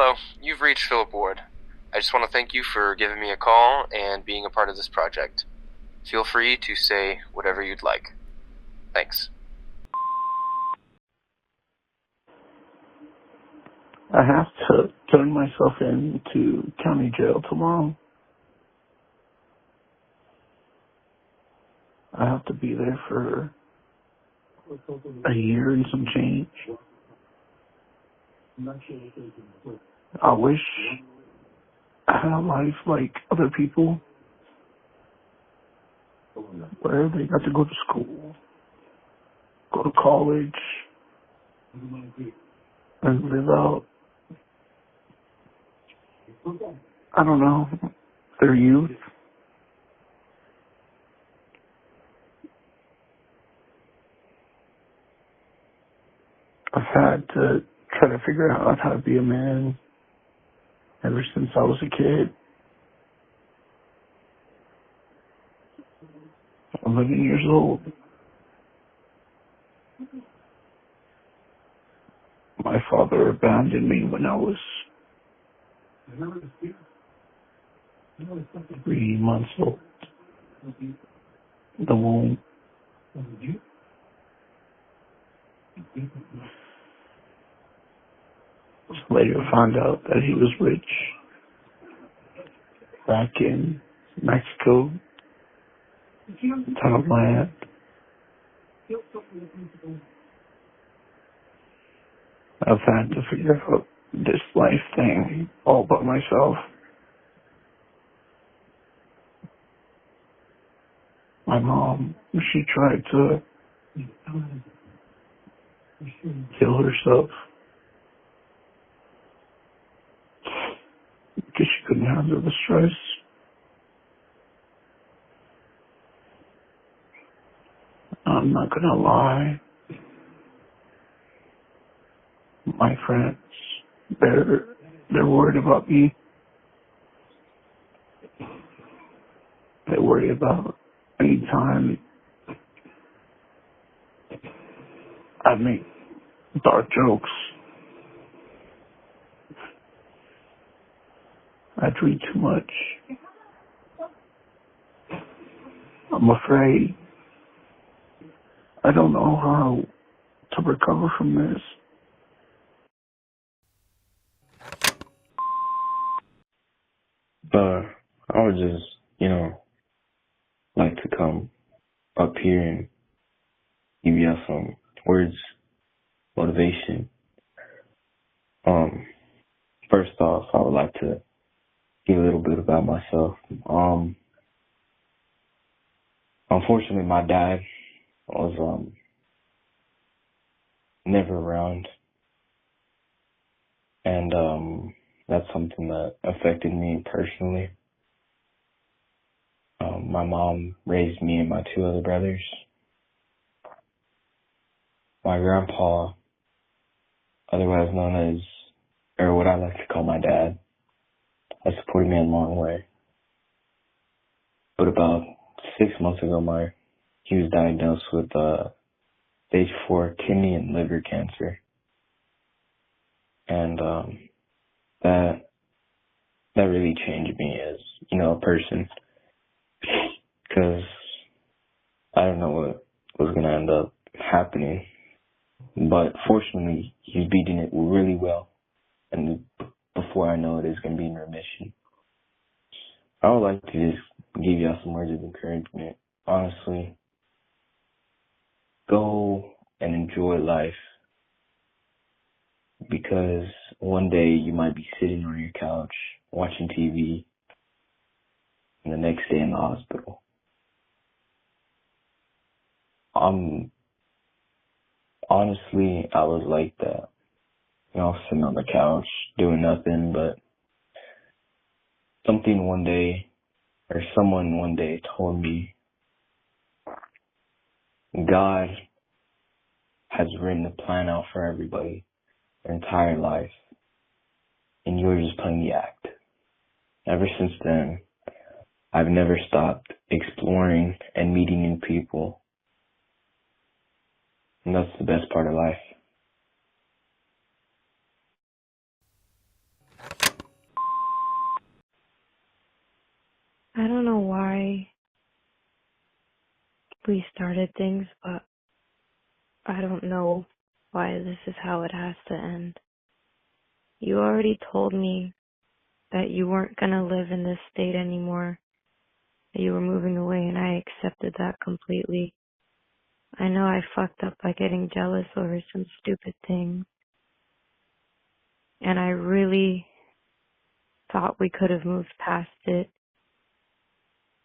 Hello, you've reached Philip Ward. I just want to thank you for giving me a call and being a part of this project. Feel free to say whatever you'd like. Thanks. I have to turn myself into county jail tomorrow. I have to be there for a year and some change. I wish I had a life like other people where they got to go to school, go to college, and live out, I don't know, their youth. I've had to try to figure out how to be a man ever since I was a kid. 11 years old. My father abandoned me when I was 3 months old. The womb. Later found out that he was rich back in Mexico, ton of land. I've had to figure out this life thing all by myself. My mom, she tried to kill herself because she couldn't handle the stress. I'm not gonna lie. My friends, they're worried about me. They worry about any time I make dark jokes. I drink too much. I'm afraid. I don't know how to recover from this. I would just, like to come up here and give you some words, motivation. First off, I would like to give a little bit about myself. Unfortunately, my dad was never around, and that's something that affected me personally. My mom raised me and my two other brothers. My grandpa, otherwise known as, or what I like to call my dad, has supported me in a long way. But about 6 months ago, he was diagnosed with stage 4 kidney and liver cancer, and that really changed me as a person, because I don't know what was gonna end up happening, but fortunately he's beating it really well, and before I know it, it's gonna be in remission. I would like to just give y'all some words of encouragement. Honestly, go and enjoy life, because one day you might be sitting on your couch watching TV, and the next day in the hospital. Honestly, I was like that. Sitting on the couch doing nothing, but someone one day told me God has written a plan out for everybody their entire life, and you're just playing the act. Ever since then, I've never stopped exploring and meeting new people, and that's the best part of life. don't know why we started things, but I don't know why this is how it has to end. You already told me that you weren't going to live in this state anymore, that you were moving away, and I accepted that completely. I know I fucked up by getting jealous over some stupid thing, and I really thought we could have moved past it.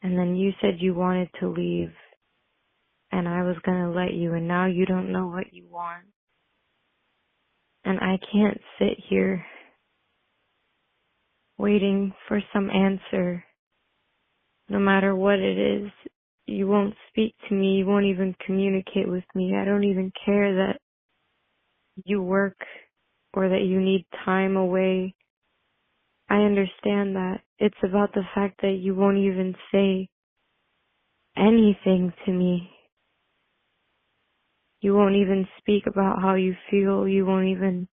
And then you said you wanted to leave, and I was going to let you, and now you don't know what you want. And I can't sit here waiting for some answer. No matter what it is, you won't speak to me, you won't even communicate with me. I don't even care that you work or that you need time away. I understand that. It's about the fact that you won't even say anything to me. You won't even speak about how you feel. You won't even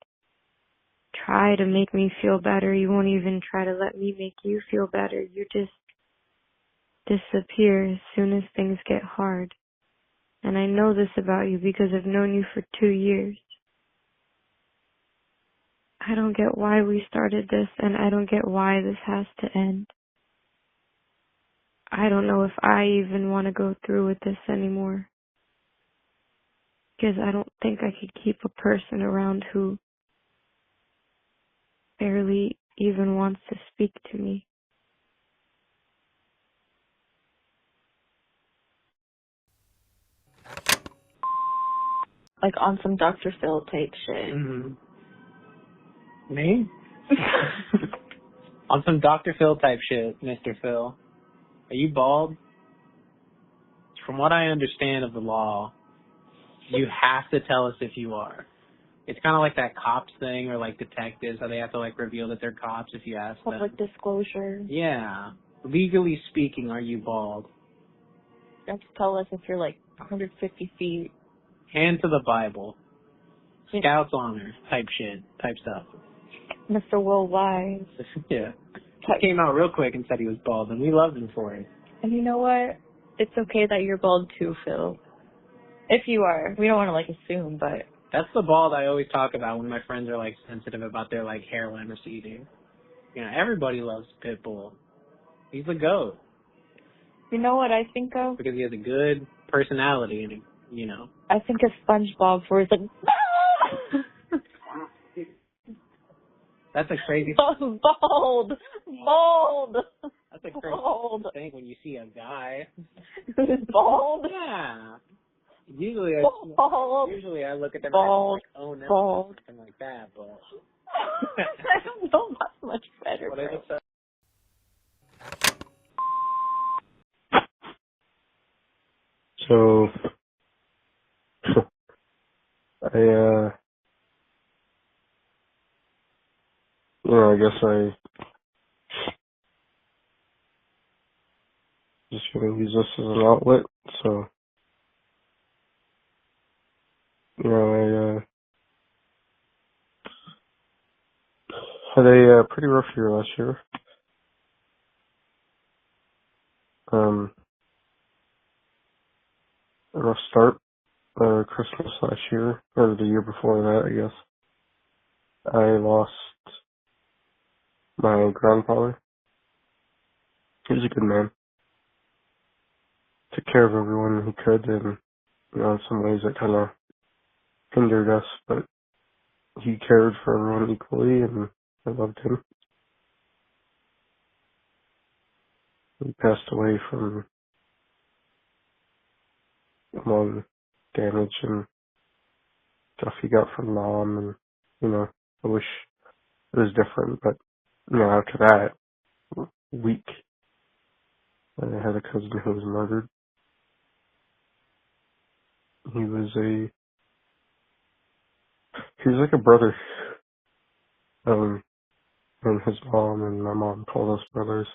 try to make me feel better. You won't even try to let me make you feel better. You just disappear as soon as things get hard. And I know this about you because I've known you for 2 years. I don't get why we started this, and I don't get why this has to end. I don't know if I even want to go through with this anymore. Because I don't think I could keep a person around who barely even wants to speak to me. Like on some Dr. Phil type shit. Mm-hmm. Me? On some Dr. Phil type shit, Mr. Phil. Are you bald? From what I understand of the law, you have to tell us if you are. It's kind of like that cops thing, or like detectives, how they have to like reveal that they're cops if you ask them. Public disclosure. Yeah. Legally speaking, are you bald? You have to tell us if you're like 150 feet. Hand to the Bible. Scouts honor type shit, type stuff. Mr. Will Wise. Yeah. He came out real quick and said he was bald, and we loved him for it. And you know what? It's okay that you're bald too, Phil. If you are. We don't want to like assume, but... That's the bald I always talk about when my friends are like sensitive about their like hairline receding. You know, everybody loves Pitbull. He's the GOAT. You know what I think of? Because he has a good personality and, you know. I think of SpongeBob where he's like... That's a crazy... Bald! Bald! That's a crazy thing when you see a guy. Who's bald? Yeah. Usually I look at them bald. and I'm like, oh no, bald. something like that, but... I don't know what's much better. What is it? So, I guess I just gonna use this as an outlet. So, I had a pretty rough year last year. A rough start. Christmas last year, or the year before that, I guess. I lost my grandfather. He was a good man. Took care of everyone he could, and in some ways that kind of hindered us, but he cared for everyone equally, and I loved him. He passed away from lung damage and stuff he got from mom, and I wish it was different, but after that week, I had a cousin who was murdered. He was like a brother. And his mom and my mom called us brothers.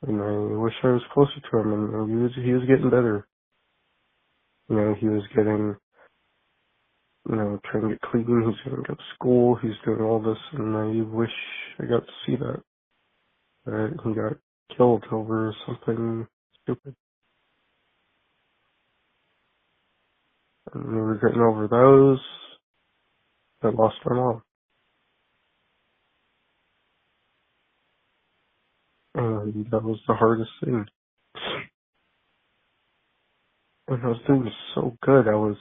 And I wish I was closer to him, and he was getting better. He was getting, trying to get clean, he's going to go to school, he's doing all this, and I wish I got to see that. He got killed over something stupid. And we were getting over those. I lost my mom. And that was the hardest thing. And I was doing so good. I was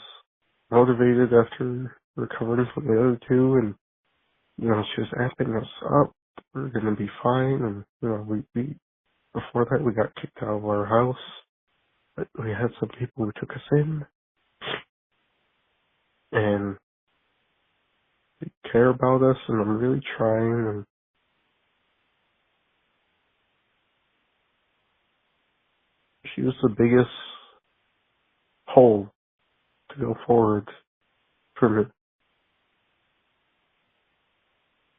motivated after recovering from the other two, and she was amping us up. We're gonna be fine, and we before that we got kicked out of our house, but we had some people who took us in, and they care about us, and I'm really trying, and she was the biggest hole to go forward for me.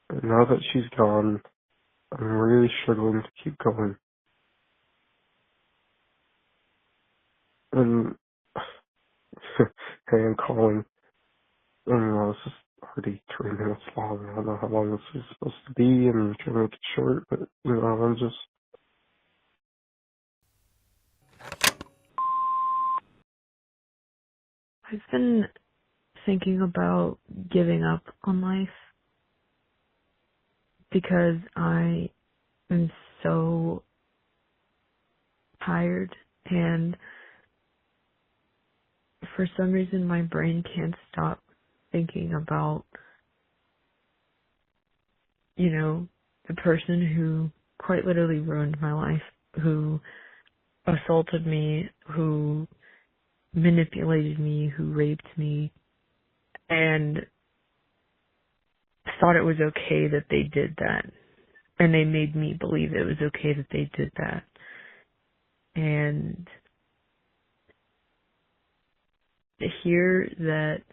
And now that she's gone, I'm really struggling to keep going. And hey, I'm calling. This is already 3 minutes long. I don't know how long this is supposed to be, and I'm trying to make it short, but I'm just. I've been thinking about giving up on life because I am so tired, and for some reason my brain can't stop thinking about, the person who quite literally ruined my life, who assaulted me, who manipulated me, who raped me, and thought it was okay that they did that. And they made me believe it was okay that they did that. And to hear that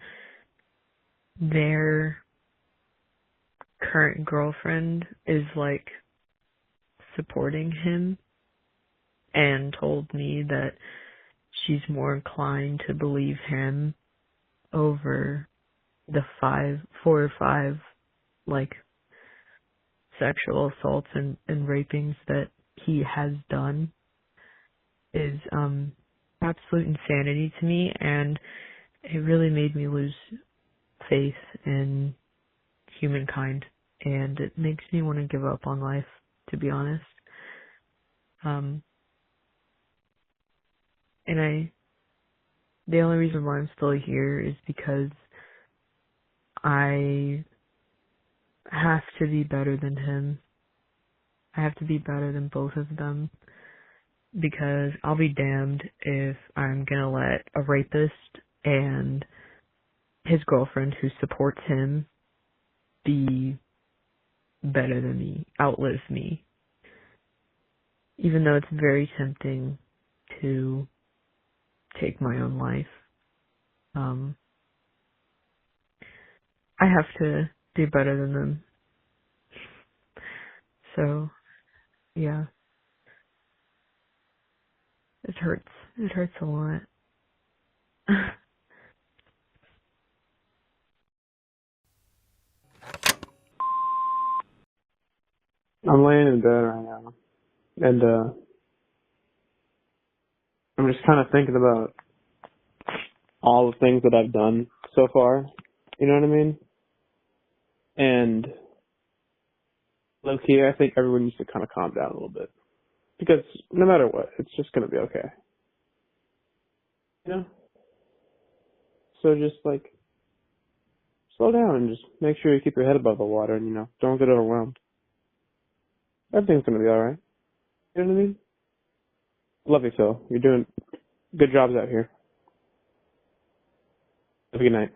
their current girlfriend is supporting him and told me that she's more inclined to believe him over the 4 or 5 sexual assaults and rapings that he has done is absolute insanity to me, and it really made me lose faith in humankind, and it makes me want to give up on life, to be honest. And the only reason why I'm still here is because I have to be better than him. I have to be better than both of them, because I'll be damned if I'm gonna let a rapist and his girlfriend who supports him be better than me, outlive me. Even though it's very tempting to take my own life, I have to do better than them. So, yeah, it hurts. It hurts a lot. I'm laying in bed right now, and I'm just kind of thinking about all the things that I've done so far. You know what I mean? And low key, I think everyone needs to kind of calm down a little bit, because no matter what, it's just gonna be okay. You know? So just slow down and just make sure you keep your head above the water, and don't get overwhelmed. Everything's gonna be all right. You know what I mean? Love you, Phil. You're doing good jobs out here. Have a good night.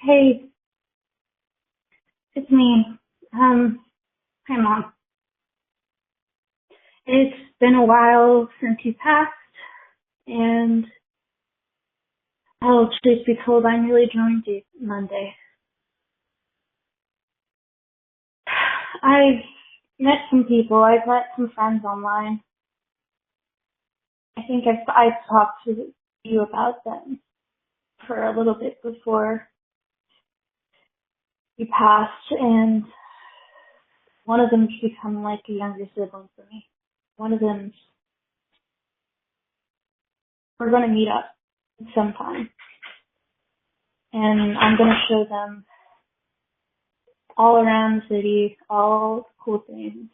Hey, it's me. Hi, Mom. It's been a while since you passed, and truth be told, I'm really joined you Monday. I've met some people. I've met some friends online. I think I've talked to you about them for a little bit before. he passed, and one of them's become like a younger sibling for me. One of them's, we're going to meet up sometime, and I'm going to show them all around the city, all cool things.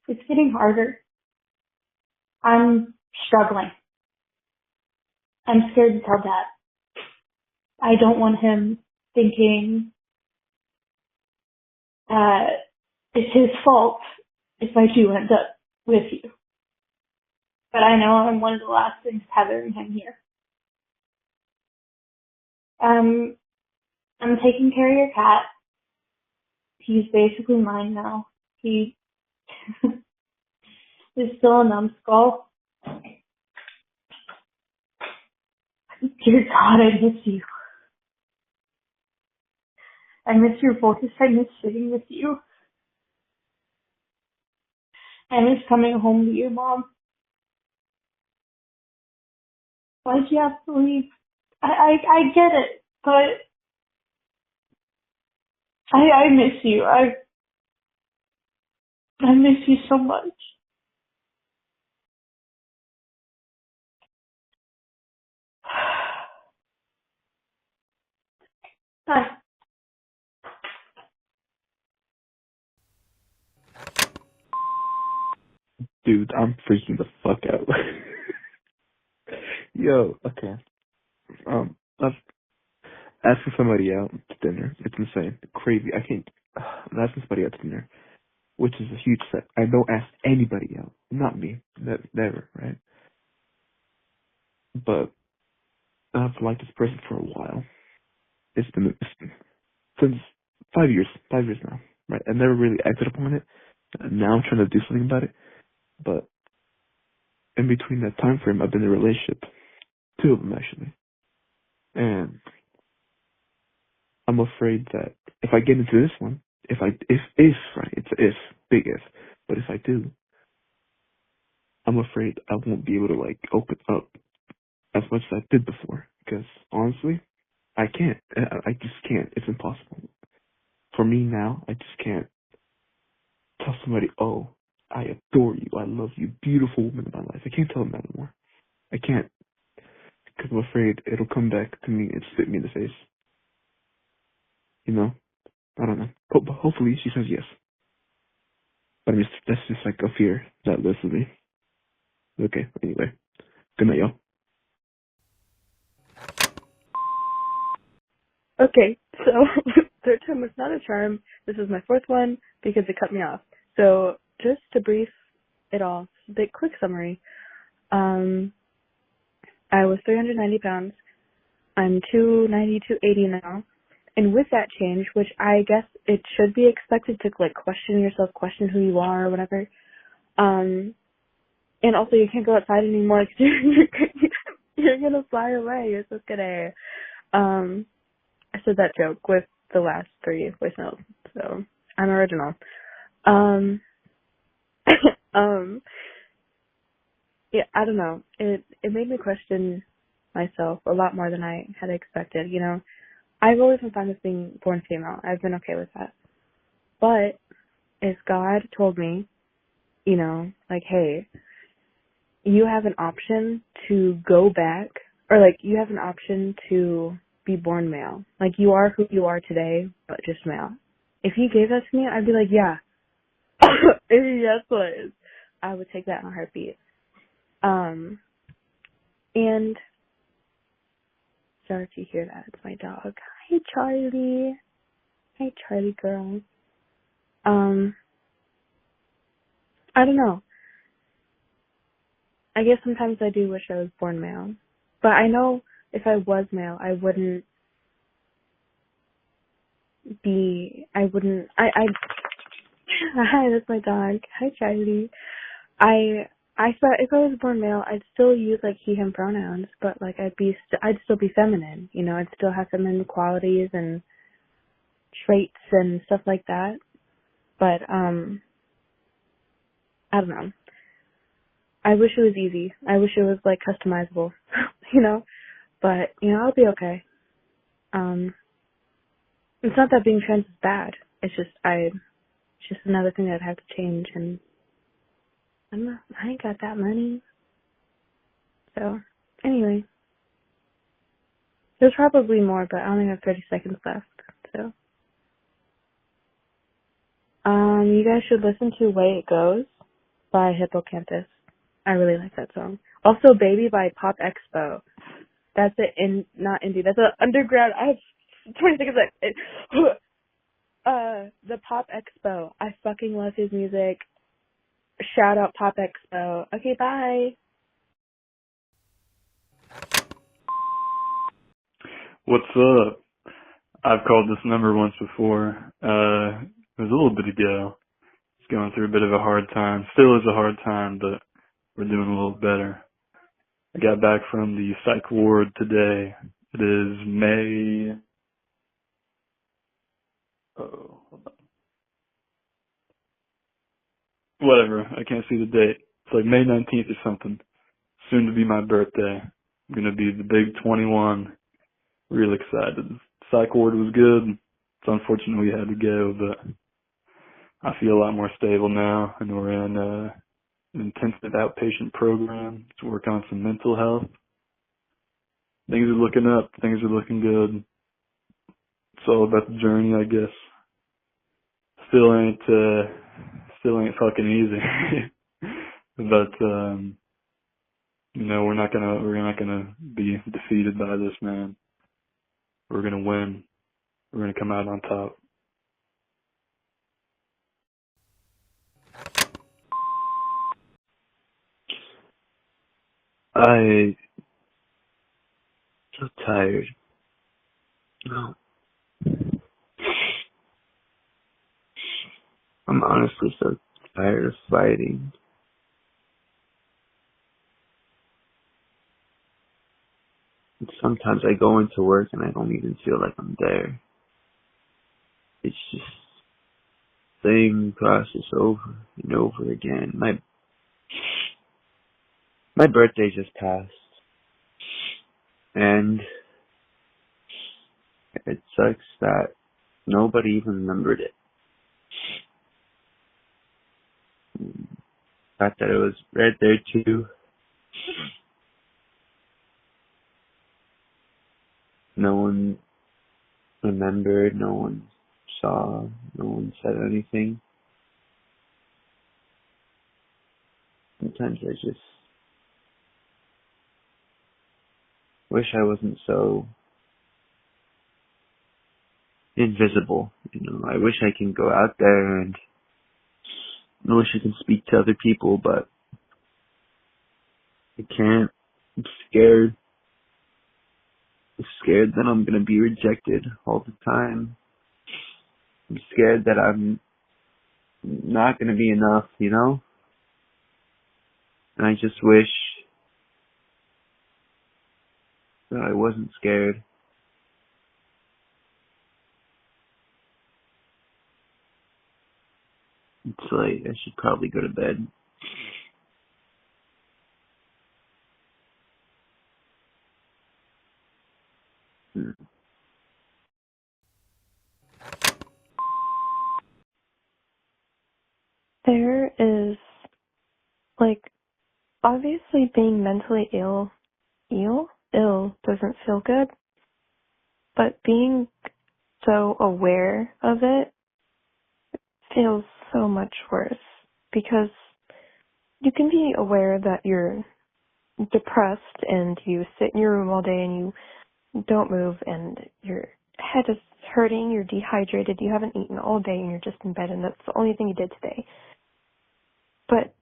It's getting harder. I'm struggling. I'm scared to tell Dad. I don't want him thinking it's his fault if I do end up with you. But I know I'm one of the last things tethering him here. I'm taking care of your cat. He's basically mine now. He is still a numbskull. Dear God, I miss you. I miss your voice. I miss sitting with you. I miss coming home to you, Mom. Why'd you have to leave? I get it, but I miss you. I miss you so much. Hi. Dude, I'm freaking the fuck out. Yo, okay. I've asking somebody out to dinner. It's insane. Crazy. I can't. I'm asking somebody out to dinner, which is a huge step. I don't ask anybody out. Not me. Never, right? But I've liked this person for a while. It's been since 5 years. 5 years now, right? I never really acted upon it. Now I'm trying to do something about it. But in between that time frame, I've been in a relationship. 2 of them, actually. And I'm afraid that if I get into this one, if, right, it's an if, big if, but if I do, I'm afraid I won't be able to, like, open up as much as I did before. Because, honestly, I can't. I just can't. It's impossible. For me now, I just can't tell somebody, oh, I adore you, I love you, beautiful woman in my life. I can't tell them that anymore. I can't. Because I'm afraid it'll come back to me and spit me in the face. You know? I don't know. But hopefully she says yes. But that's just like a fear that lives with me. Okay, anyway. Good night, y'all. Okay, so third time was not a charm. This is my 4th one because it cut me off. So just to brief it all, big quick summary. I was 390 pounds. I'm 290, 280 now. And with that change, which I guess it should be expected to like question yourself, question who you are or whatever. And also you can't go outside anymore because you're gonna fly away. You're so scared. I said that joke with the last 3 voicemails, so I'm original. Yeah, I don't know. It made me question myself a lot more than I had expected. You know, I've always been fine with being born female. I've been okay with that. But if God told me, you know, like, hey, you have an option to go back, or like you have an option to be born male. Like you are who you are today, but just male. If he gave that to me, I'd be like, yeah. Yes, please. I would take that in a heartbeat. And sorry if you hear that. It's my dog. Hi, Charlie. Hi, Charlie girl. I don't know. I guess sometimes I do wish I was born male. But I know if I was male, I wouldn't, hi, that's my dog. Hi, Charlie. I thought if I was born male, I'd still use like he, him pronouns, but like I'd still be feminine, you know, I'd still have feminine qualities and traits and stuff like that. But, I don't know. I wish it was easy. I wish it was like customizable, you know? But, I'll be okay. It's not that being trans is bad. It's just another thing that I'd have to change, and I ain't got that money. So, anyway. There's probably more, but I only have 30 seconds left, so. You guys should listen to Way It Goes by Hippocampus. I really like that song. Also, Baby by Pop Expo. That's not indie. That's an underground. I have 20 seconds left. The Pop Expo. I fucking love his music. Shout out Pop Expo. Okay, bye. What's up? I've called this number once before. It was a little bit ago. It's going through a bit of a hard time. Still is a hard time, but we're doing a little better. I got back from the psych ward today. It is May... Oh, hold on. Whatever. I can't see the date. It's like May 19th or something. Soon to be my birthday. I'm gonna be the big 21. Real excited. Psych ward was good. It's unfortunate we had to go, but I feel a lot more stable now, and we're in an intensive outpatient program to work on some mental health. Things are looking up. Things are looking good. It's all about the journey, I guess. Still ain't fucking easy. But we're not gonna be defeated by this, man. We're gonna win. We're gonna come out on top. I'm so tired. No. I'm honestly so tired of fighting. And sometimes I go into work and I don't even feel like I'm there. It's just same process over and over again. My birthday just passed, and it sucks that nobody even remembered it. Fact that it was right there too. No one remembered, no one saw, no one said anything. Sometimes I just wish I wasn't so invisible. I wish I can go out there, and I wish I can speak to other people, but I can't. I'm scared. I'm scared that I'm gonna be rejected all the time. I'm scared that I'm not gonna be enough, And I just wish that I wasn't scared. It's late. I should probably go to bed. There is, obviously being mentally ill doesn't feel good, but being so aware of it feels so much worse, because you can be aware that you're depressed and you sit in your room all day and you don't move and your head is hurting, you're dehydrated, you haven't eaten all day and you're just in bed and that's the only thing you did today. But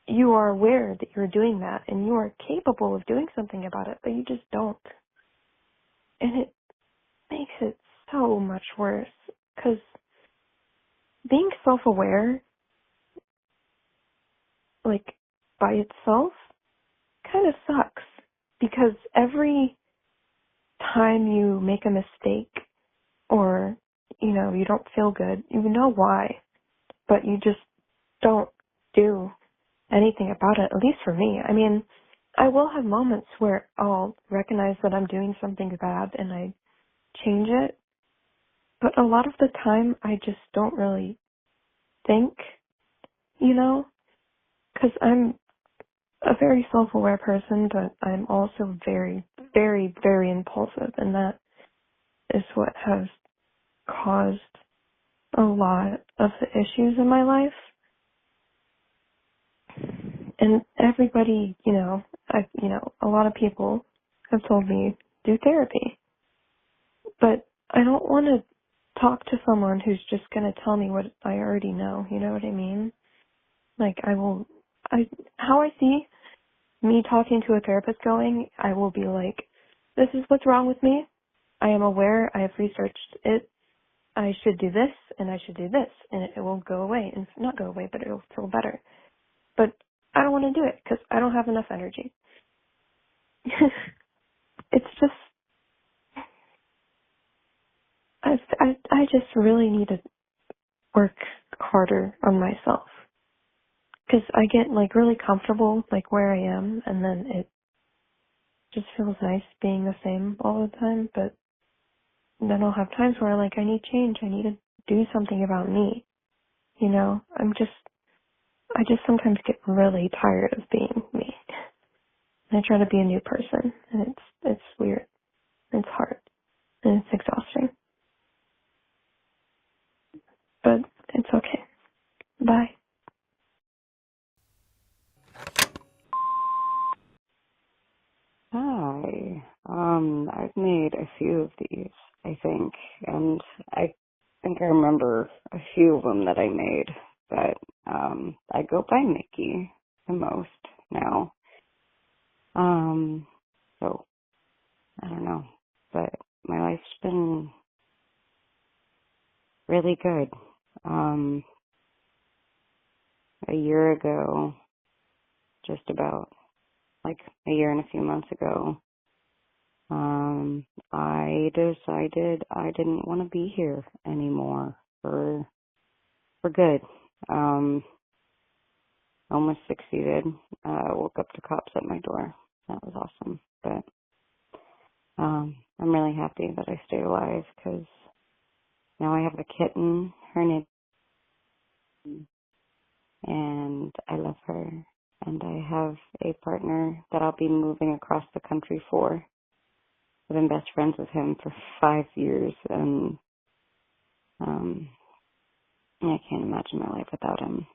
you are aware that you're doing that and you are capable of doing something about it, but you just don't. And it makes it so much worse, because being self-aware, by itself, kind of sucks, because every time you make a mistake or, you don't feel good, you know why, but you just don't do anything about it, at least for me. I mean, I will have moments where I'll recognize that I'm doing something bad and I change it. But a lot of the time, I just don't really think, you know, because I'm a very self-aware person, but I'm also very, very, very impulsive, and that is what has caused a lot of the issues in my life. And everybody, a lot of people have told me do therapy, but I don't want to talk to someone who's just going to tell me what I already know. You know what I mean? Like how I see me talking to a therapist going, I will be like, this is what's wrong with me. I am aware. I have researched it. I should do this and I should do this, and it will go away, and not go away, but it will feel better. But I don't want to do it because I don't have enough energy. It's just, I just really need to work harder on myself, because I get like really comfortable like where I am, and then it just feels nice being the same all the time. But then I'll have times where like I need change. I need to do something about me. You know, I just sometimes get really tired of being me. And I try to be a new person, and it's weird. It's hard, and it's exhausting. But it's okay. Bye. Hi. I've made a few of these, I think, and I think I remember a few of them that I made, but I go by Mickey the most now. So I don't know, but my life's been really good. A year ago, just about like a year and a few months ago, I decided I didn't want to be here anymore for good. Almost succeeded. Woke up to cops at my door. That was awesome. But I'm really happy that I stayed alive because now I have a kitten. Her name, and I love her. And I have a partner that I'll be moving across the country for. I've been best friends with him for 5 years, and I can't imagine my life without him.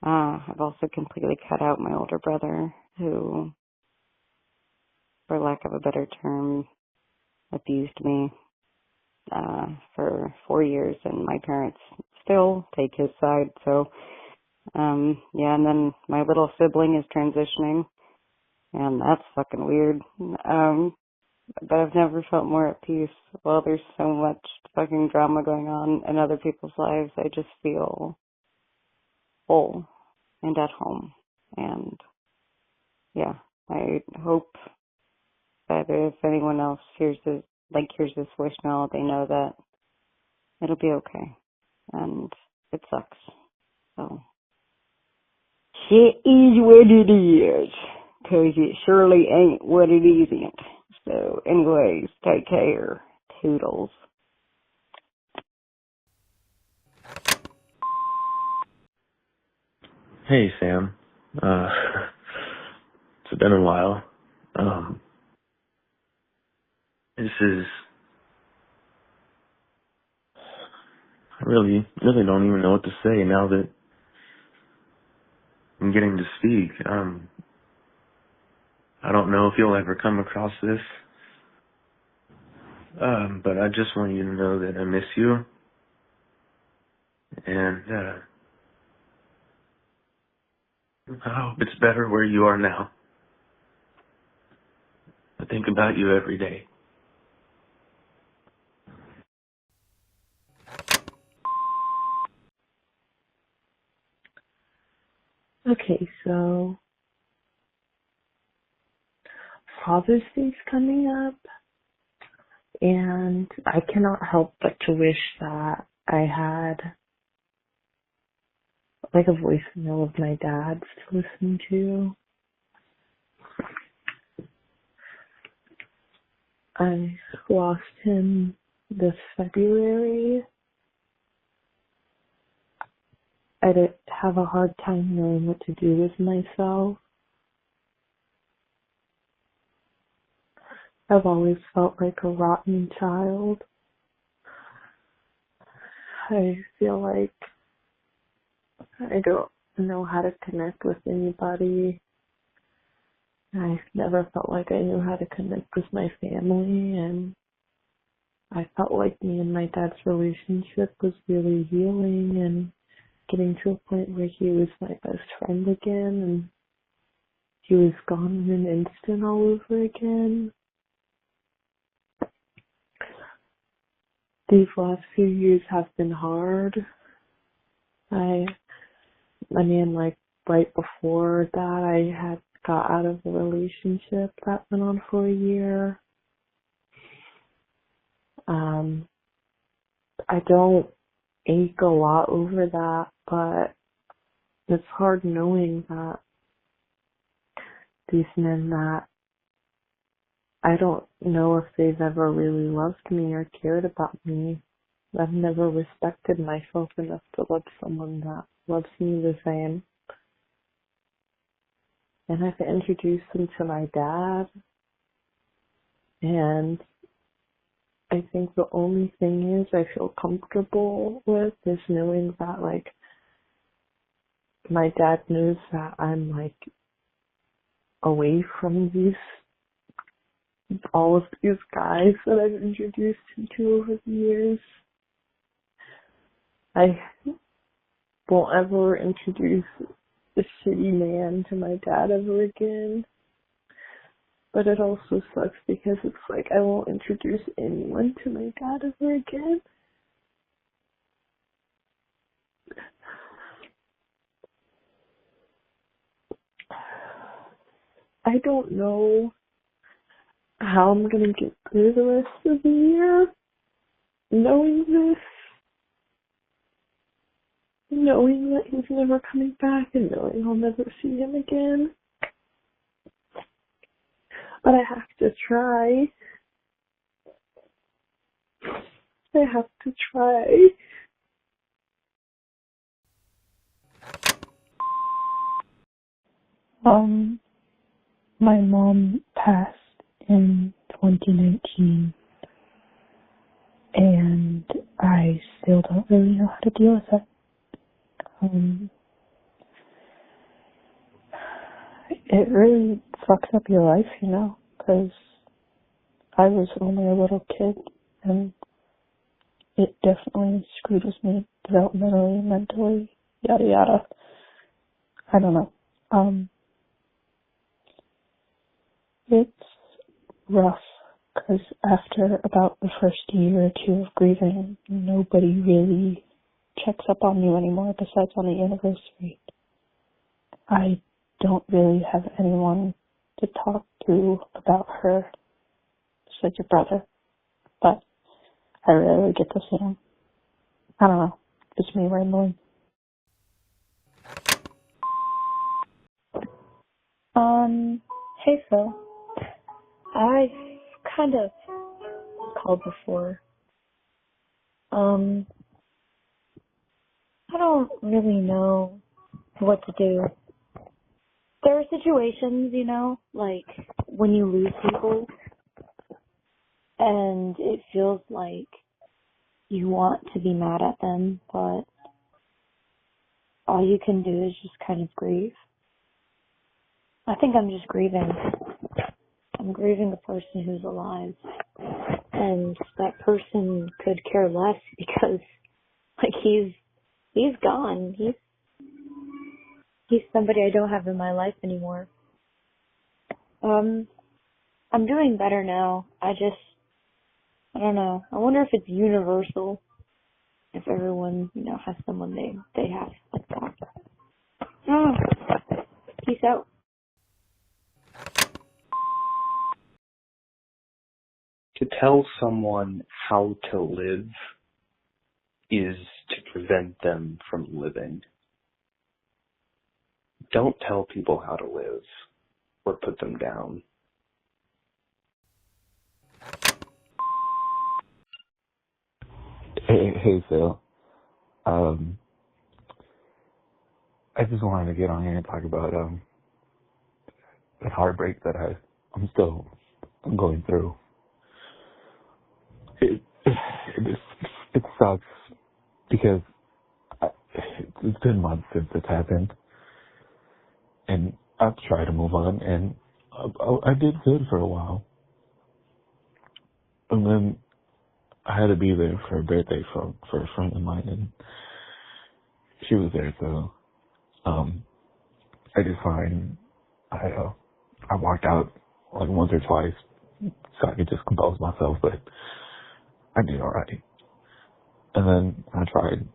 I've also completely cut out my older brother, who, for lack of a better term, abused me for 4 years, and my parents still take his side. So, yeah, and then my little sibling is transitioning, and that's fucking weird. But I've never felt more at peace. While there's so much fucking drama going on in other people's lives, I just feel whole and at home. And yeah, I hope that if anyone else hears this voicemail, they know that it'll be okay. And it sucks. So, shit is what it is. 'Cause it surely ain't what it isn't. So, anyways, take care. Toodles. Hey, Sam. It's been a while. This is, I really don't even know what to say now that I'm getting to speak. I don't know if you'll ever come across this, but I just want you to know that I miss you, and I hope it's better where you are now. I think about you every day. Okay, so Father's Day's coming up, and I cannot help but to wish that I had like a voicemail of my dad's to listen to. I lost him this February. I did have a hard time knowing what to do with myself. I've always felt like a rotten child. I feel like I don't know how to connect with anybody. I never felt like I knew how to connect with my family, and I felt like me and my dad's relationship was really healing and getting to a point where he was my best friend again, and he was gone in an instant all over again. These last few years have been hard. I mean, like, right before that, I had got out of a relationship that went on for a year. I don't ache a lot over that, but it's hard knowing that these men that I don't know if they've ever really loved me or cared about me. I've never respected myself enough to love someone that loves me the same. And I've introduced them to my dad, and I think the only thing is I feel comfortable with is knowing that, like, my dad knows that I'm, like, away from all of these guys that I've introduced him to over the years. I won't ever introduce this shitty man to my dad ever again. But it also sucks because it's like I won't introduce anyone to my dad ever again. I don't know how I'm gonna get through the rest of the year knowing this. Knowing that he's never coming back and knowing I'll never see him again. But I have to try. I have to try. My mom passed in 2019, and I still don't really know how to deal with it. It really fucks up your life, you know, because I was only a little kid, and it definitely screwed with me developmentally, mentally, yada yada. I don't know. It's rough, because after about the first year or two of grieving, nobody really checks up on you anymore besides on the anniversary. I don't really have anyone to talk to about her besides your brother, but I rarely get to see him. I don't know, just me rambling. Hey Phil. I've kind of called before. I don't really know what to do. There are situations, you know, like when you lose people and it feels like you want to be mad at them, but all you can do is just kind of grieve. I think I'm just grieving. I'm grieving the person who's alive. And that person could care less because, like, he's gone. He's somebody I don't have in my life anymore. I'm doing better now. I don't know. I wonder if it's universal. If everyone, you know, has someone they have like that. Oh, peace out. To tell someone how to live is to prevent them from living. Don't tell people how to live or put them down. Hey, Phil. Um, I just wanted to get on here and talk about the heartbreak that I'm still going through. It sucks because it's been months since it's happened, and I've tried to move on, and I did good for a while, and then I had to be there for a birthday for a friend of mine, and she was there, so I just fine. I walked out like once or twice so I could just compose myself, but I did alright. And then I tried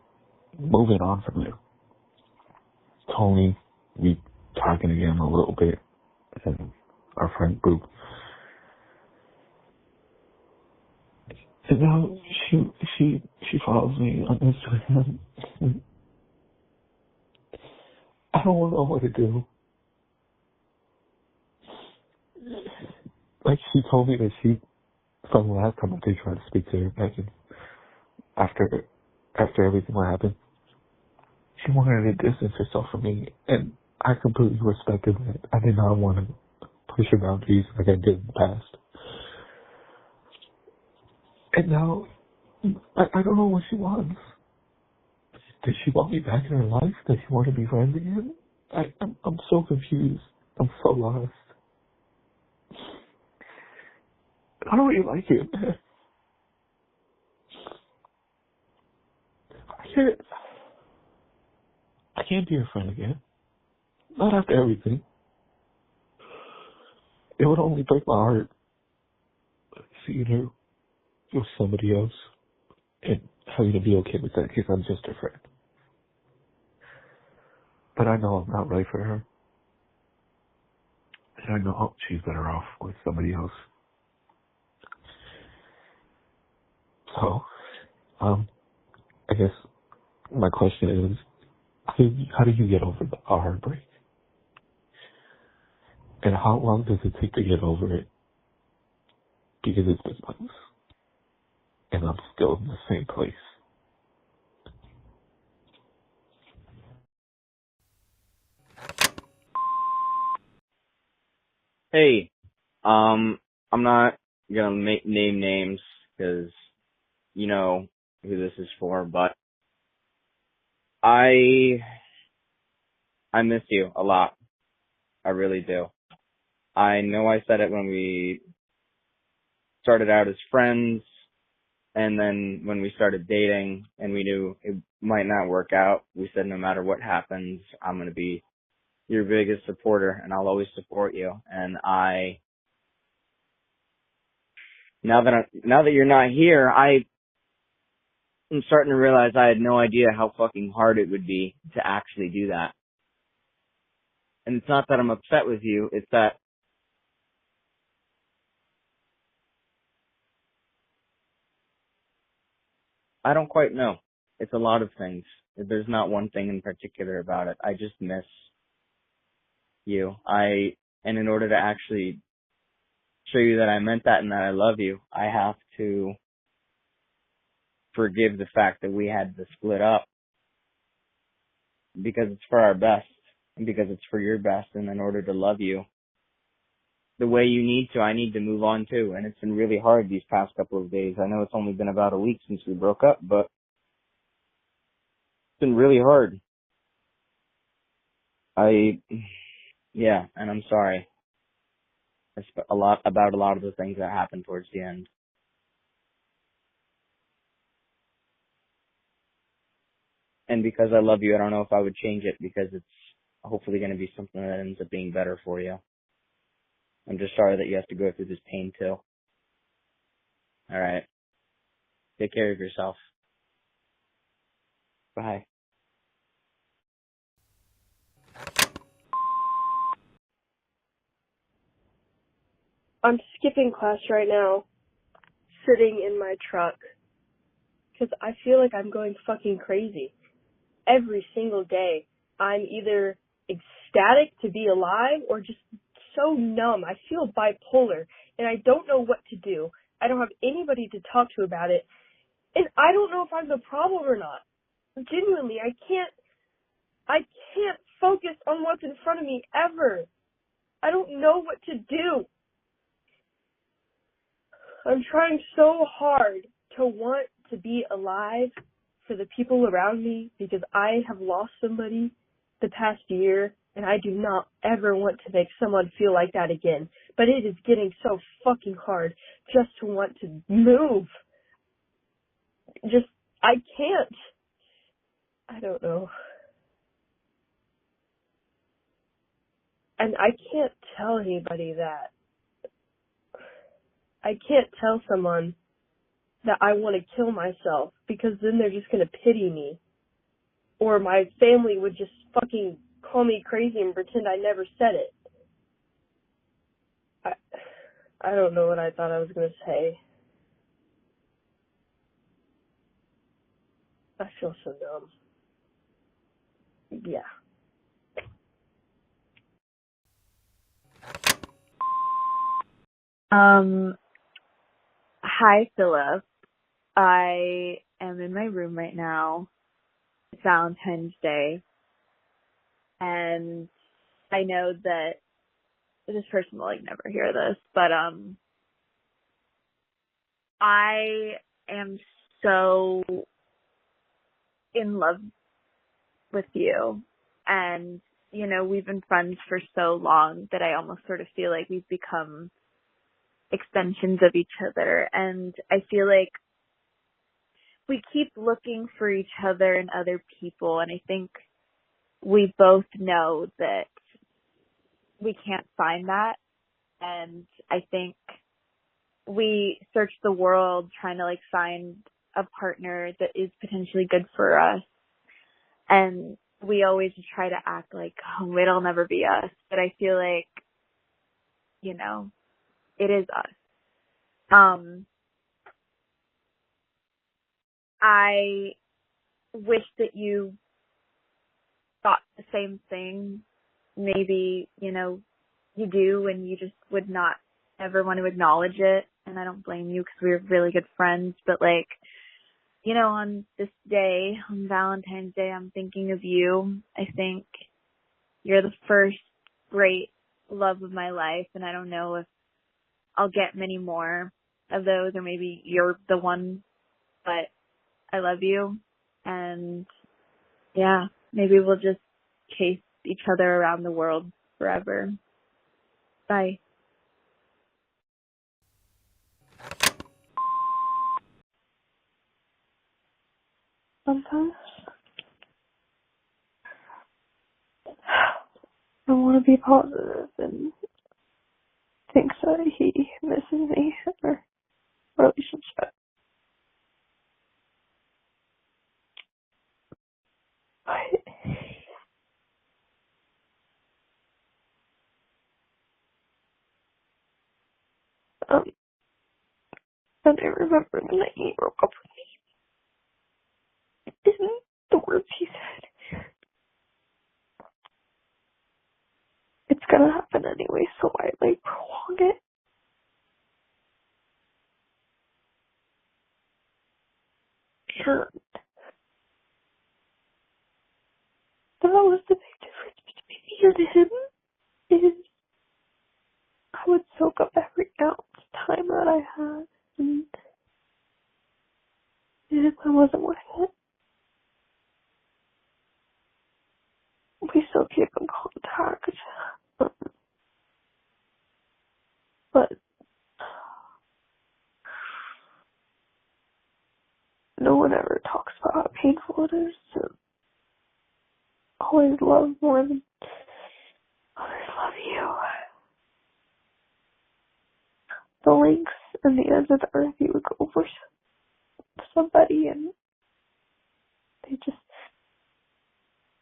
moving on from there. Tony, we talking again a little bit, and our friend group. And now she follows me on Instagram. I don't know what to do. Like, she told me that from the last time I did try to speak to her back after everything that happened, she wanted to distance herself from me, and I completely respected that. I did not want to push her boundaries like I did in the past. And now, I don't know what she wants. Does she want me back in her life? Does she want to be friends again? I'm so confused. I'm so lost. I don't really like it, man. I can't be her friend again. Not after everything. It would only break my heart seeing her with somebody else and having to be okay with that because I'm just her friend. But I know I'm not right for her. And I know she's better off with somebody else. So, I guess my question is, how do you get over the heartbreak? And how long does it take to get over it? Because it's been months. And I'm still in the same place. Hey, I'm not gonna name names because you know who this is for, but I miss you a lot. I really do. I know I said it when we started out as friends, and then when we started dating, and we knew it might not work out. We said no matter what happens, I'm gonna be your biggest supporter, and I'll always support you. And now that you're not here, I'm starting to realize I had no idea how fucking hard it would be to actually do that. And it's not that I'm upset with you, it's that I don't quite know. It's a lot of things. There's not one thing in particular about it. I just miss you. And in order to actually show you that I meant that and that I love you, I have to forgive the fact that we had to split up because it's for our best and because it's for your best. And in order to love you the way you need to, I need to move on too. And it's been really hard these past couple of days. I know it's only been about a week since we broke up, but it's been really hard. Yeah, and I'm sorry. A lot of the things that happened towards the end. And because I love you, I don't know if I would change it because it's hopefully going to be something that ends up being better for you. I'm just sorry that you have to go through this pain too. All right. Take care of yourself. Bye. I'm skipping class right now, sitting in my truck, because I feel like I'm going fucking crazy. Every single day, I'm either ecstatic to be alive or just so numb. I feel bipolar, and I don't know what to do. I don't have anybody to talk to about it, And I don't know if I'm the problem or not. Genuinely, I can't focus on what's in front of me ever. I don't know what to do. I'm trying so hard to want to be alive for the people around me because I have lost somebody the past year and I do not ever want to make someone feel like that again. But it is getting so fucking hard just to want to move. I can't. I don't know. And I can't tell anybody that. I can't tell someone that I want to kill myself because then they're just going to pity me. Or my family would just fucking call me crazy and pretend I never said it. I don't know what I thought I was going to say. I feel so dumb. Yeah. Hi, Philip. I am in my room right now. It's Valentine's Day. And I know that this person will never hear this, but I am so in love with you. And, we've been friends for so long that I almost sort of feel like we've become extensions of each other. And I feel like we keep looking for each other and other people. And I think we both know that we can't find that. And I think we search the world trying to find a partner that is potentially good for us. And we always try to act like, oh, it'll never be us. But I feel like, it is us. I wish that you thought the same thing. Maybe, you do and you just would not ever want to acknowledge it. And I don't blame you because we're really good friends. But on this day, on Valentine's Day, I'm thinking of you. I think you're the first great love of my life. And I don't know if I'll get many more of those or maybe you're the one, but I love you. And yeah, maybe we'll just chase each other around the world forever. Bye. Sometimes I want to be positive and think that he misses me in our relationship. But then I remember the night he broke up with me. And the words he said, it's gonna happen anyway, so why prolong it? And that was the big difference between me and him, is I would soak up every ounce of time that I had, and if I wasn't with it, we still keep in contact. But no one ever talks about how painful it is to always love more than others love you. The lengths and the ends of the earth you would go for somebody, and they just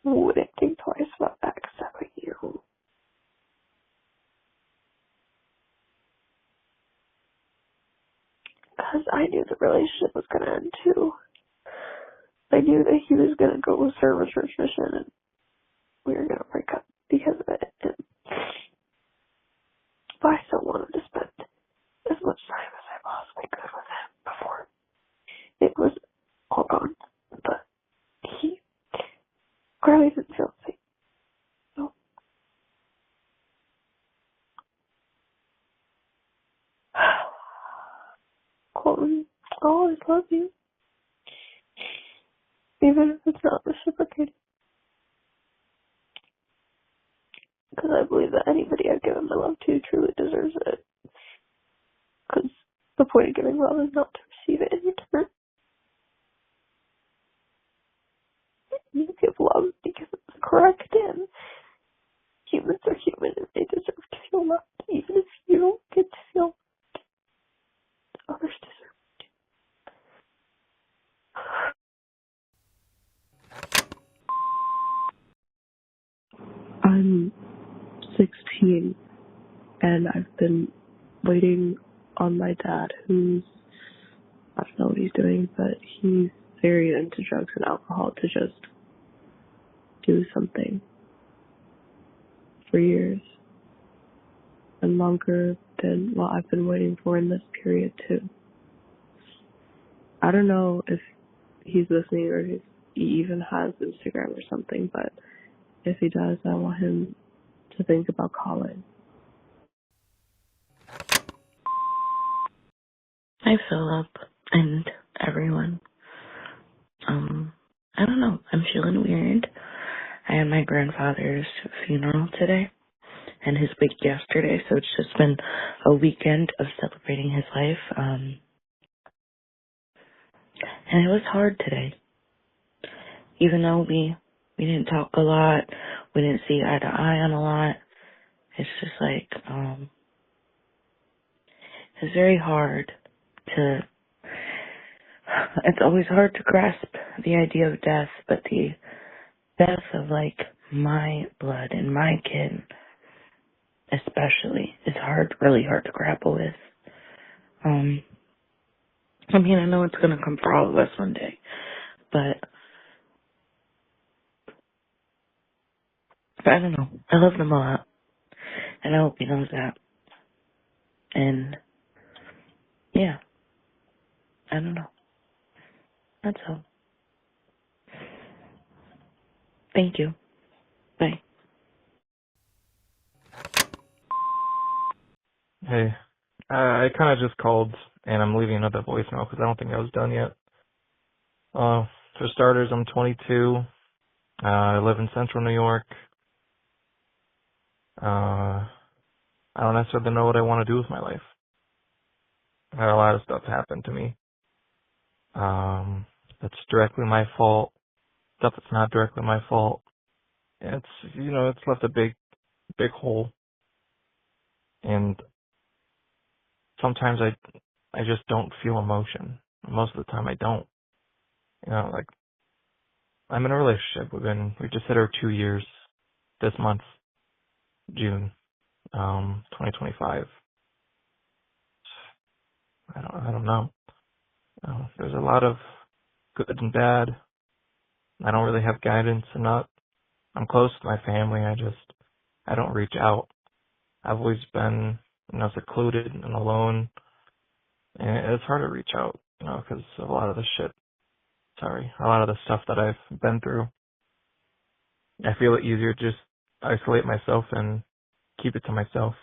wouldn't think twice about backstabbing you. Because I knew the relationship was going to end too. I knew that he was going to go serve a church mission and we were going to break up because of it. And but I still wanted to spend as much time as I possibly could with him before it was I'll always love you, even if it's not reciprocated. Because I believe that anybody I've given my love to truly deserves it. Because the point of giving love is not to receive it in return. You give love because it's correct, and humans are human and they deserve to feel loved, even if you don't get to feel loved. Others deserve. I'm 16 and I've been waiting on my dad, who's, I don't know what he's doing, but he's very into drugs and alcohol, to just do something for years and longer than what I've been waiting for in this period too. I don't know if he's listening or if he even has Instagram or something, but if he does, I want him to think about calling. Hi, Philip, and everyone. I don't know. I'm feeling weird. I had my grandfather's funeral today and his week yesterday, so it's just been a weekend of celebrating his life. And it was hard today. Even though we didn't talk a lot, we didn't see eye to eye on a lot. It's just like, it's very hard to, it's always hard to grasp the idea of death, but the death of like my blood and my kin especially is hard, really hard to grapple with. I mean, I know it's gonna come for all of us one day, but I don't know. I love them a lot, and I hope he knows that. And yeah, I don't know. That's all. Thank you. Bye. Hey, I kind of just called, and I'm leaving another voicemail because I don't think I was done yet. For starters, I'm 22. I live in Central New York. I don't necessarily know what I want to do with my life. I had a lot of stuff happen to me. That's directly my fault. Stuff that's not directly my fault. It's, it's left a big hole. And sometimes I just don't feel emotion. Most of the time I don't. Like, I'm in a relationship. We just hit our 2 years this month, June, 2025. I don't know. There's a lot of good and bad. I don't really have guidance and I'm close to my family. I don't reach out. I've always been, secluded and alone, and it's hard to reach out, because of a lot of the stuff that I've been through. I feel it easier to just isolate myself and keep it to myself.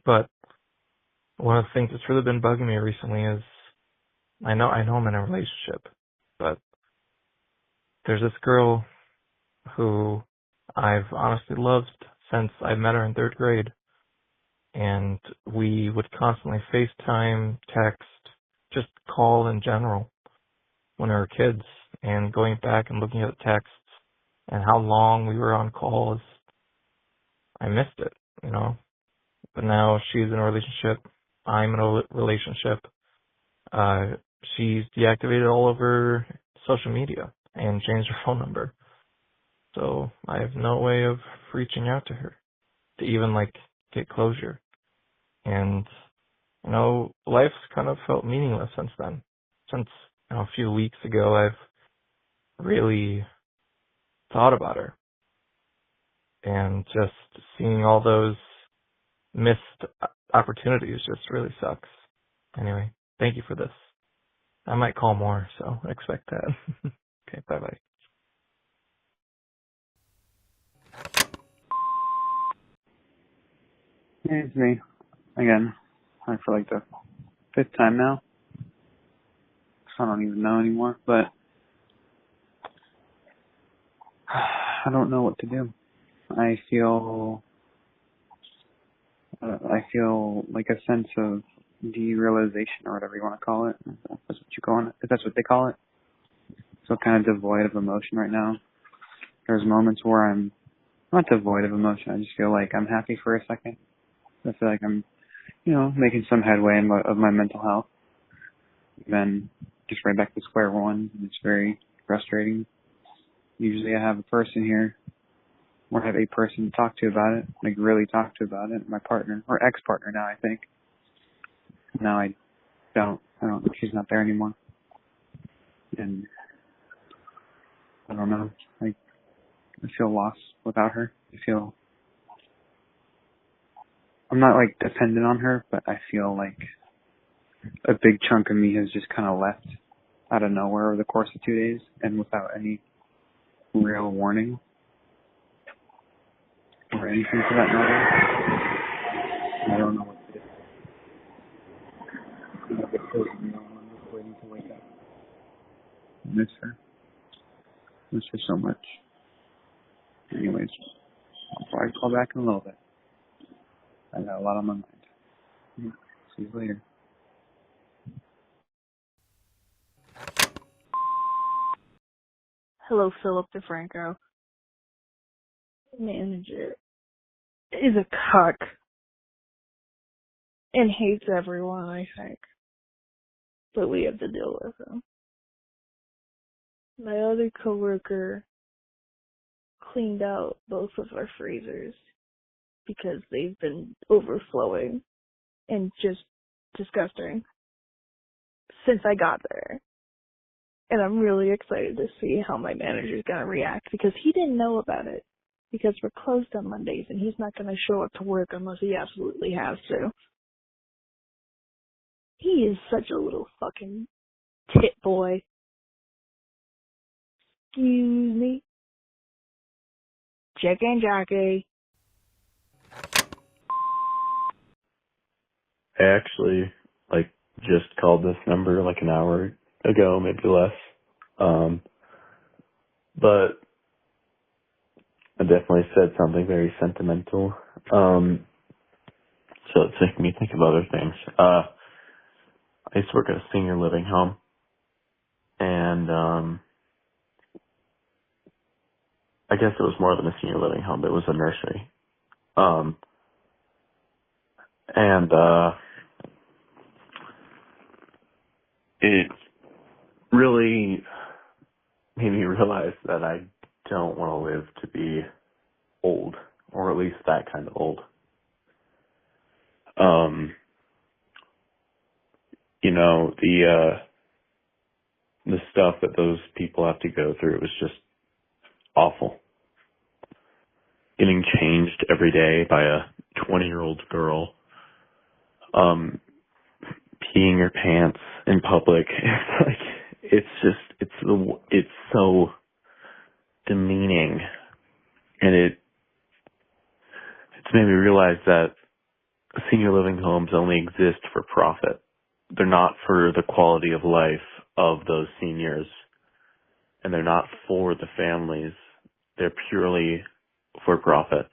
But one of the things that's really been bugging me recently is I know I'm in a relationship, but there's this girl who I've honestly loved since I met her in 3rd grade. And we would constantly FaceTime, text, just call in general when we were kids. And going back and looking at the texts and how long we were on calls, I missed it, But now she's in a relationship. I'm in a relationship. She's deactivated all of her social media and changed her phone number. So I have no way of reaching out to her to even get closure. And, life's kind of felt meaningless since then. Since, a few weeks ago, I've really thought about her. And just seeing all those missed opportunities just really sucks. Anyway, thank you for this. I might call more, so expect that. Okay, bye-bye. Hey, it's me again. I feel like the fifth time now. I don't even know anymore, but I don't know what to do. I feel like a sense of derealization or whatever you want to call it. If that's what they call it. So kind of devoid of emotion right now. There's moments where I'm not devoid of emotion. I just feel like I'm happy for a second. I feel like I'm, making some headway of my mental health. Then just right back to square one. And it's very frustrating. Usually I have a person here, or I have a person to talk to about it, like really talk to about it. My partner, or ex-partner now, I think. Now I don't, she's not there anymore. And I don't know, I feel lost without her. I'm not like dependent on her, but I feel like a big chunk of me has just kind of left out of nowhere over the course of 2 days and without any real warning or anything for that matter. I don't know what to do. I'm just waiting to wake up. I miss her. I miss her so much. Anyways, I'll probably call back in a little bit. I got a lot on my mind. Yeah. See you later. Hello, Philip DeFranco. Manager is a cuck and hates everyone, I think. But we have to deal with him. My other coworker cleaned out both of our freezers because they've been overflowing and just disgusting since I got there. And I'm really excited to see how my manager's gonna react because he didn't know about it because we're closed on Mondays and he's not gonna show up to work unless he absolutely has to. He is such a little fucking tit boy. Excuse me. Chicken jockey. I actually just called this number like an hour ago, maybe less. But I definitely said something very sentimental. So it's making me think of other things. I used to work at a senior living home, and I guess it was more than a senior living home, but it was a nursery. And it really made me realize that I don't want to live to be old, or at least that kind of old. The stuff that those people have to go through was just awful. Getting changed every day by a 20-year-old girl, peeing your pants in public. It's so demeaning, and it's made me realize that senior living homes only exist for profit. They're not for the quality of life of those seniors, and they're not for the families. They're purely for profit.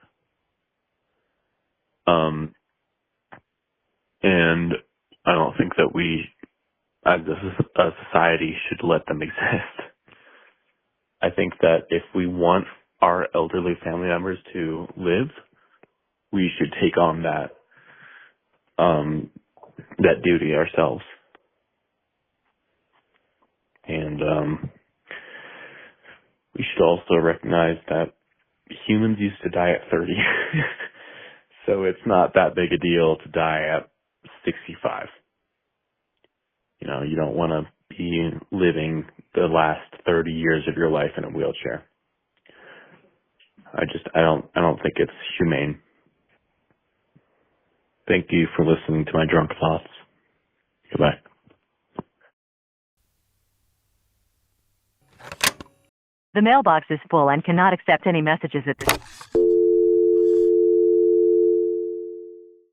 And I don't think that we, as a society, should let them exist. I think that if we want our elderly family members to live, we should take on that duty ourselves. And we should also recognize that humans used to die at 30. So it's not that big a deal to die at 65. You don't want to be living the last 30 years of your life in a wheelchair. I don't think it's humane. Thank you for listening to my drunk thoughts. Goodbye. The mailbox is full and cannot accept any messages at this